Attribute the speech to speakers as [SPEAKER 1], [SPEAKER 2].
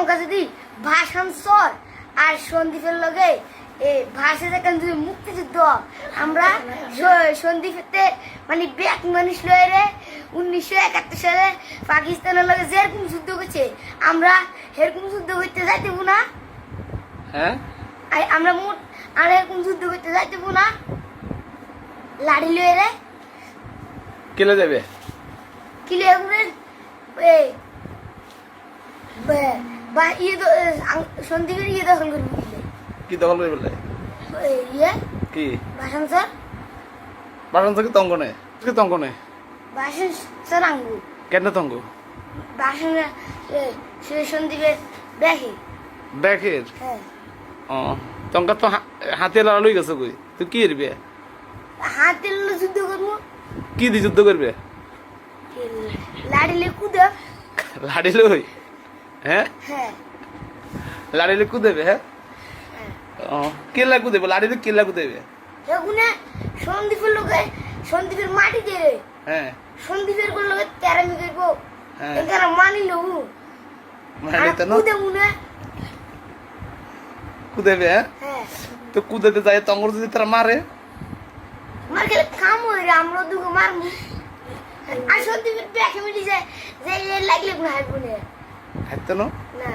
[SPEAKER 1] তঙ্কা যদি ভাষণ সর আর সন্দীপের লগে এই ভাষা যেখানে যদি মুক্তিযুদ্ধ আমরা সন্দীপেতে মানে ব্যাক মানুষ লয়ে রে 1971 সালে পাকিস্তানের লগে যেরকম যুদ্ধ করছে আমরা এরকম যুদ্ধ করতে যাইতেব না।
[SPEAKER 2] হ্যাঁ
[SPEAKER 1] আমরা মোট আর এরকম যুদ্ধ করতে যাইতেব না। লাড়ি লয়ে রে
[SPEAKER 2] কেলে যাবে
[SPEAKER 1] কিলে করে এই বা সন্দীপের ইয়ে দখল করবি কিলে
[SPEAKER 2] কি দখল করে বললে
[SPEAKER 1] ইয়ে
[SPEAKER 2] কি
[SPEAKER 1] ভাষণ স্যার
[SPEAKER 2] বাসন থেকে তঙ্গনে কি তঙ্গনে
[SPEAKER 1] ভাষণ স্যার আঙ্গু
[SPEAKER 2] কেন তঙ্গ
[SPEAKER 1] ভাষণ সন্দীপের দেখি
[SPEAKER 2] ব্যাকের
[SPEAKER 1] হ্যাঁ
[SPEAKER 2] ও তঙ্কা তো হাতে লড়াই গেছে কই তুই কি করবে
[SPEAKER 1] হাতে যুদ্ধ করবো
[SPEAKER 2] কি দি যুদ্ধ করবে
[SPEAKER 1] লাড়িলে কুদ
[SPEAKER 2] লাড়ি লই হ্যাঁ
[SPEAKER 1] হ্যাঁ
[SPEAKER 2] লাড়িলে কুদেবে হ্যাঁ ও কেলা কুদেবে লাড়িলে কেলা কুদেবে
[SPEAKER 1] এগুনে সন্দীপের লোকে সন্দীপের মাটি দিয়ে
[SPEAKER 2] হ্যাঁ
[SPEAKER 1] সন্দীপের কোন লোকে তেরামি করবো
[SPEAKER 2] হ্যাঁ।
[SPEAKER 1] এখানে মানি লবু
[SPEAKER 2] মানে তো না
[SPEAKER 1] কুদে মুনে
[SPEAKER 2] কুদেবে হ্যাঁ
[SPEAKER 1] হ্যাঁ
[SPEAKER 2] তো কুদেতে যায় তঙ্গর যদি তারা মারে
[SPEAKER 1] মার খেলে কাম হয়ে আমরা দুগো মারমু আর সন্দীপের দেখে মিটি যায় যে লাগলে গুণ হারবো না
[SPEAKER 2] হাইতো না
[SPEAKER 1] না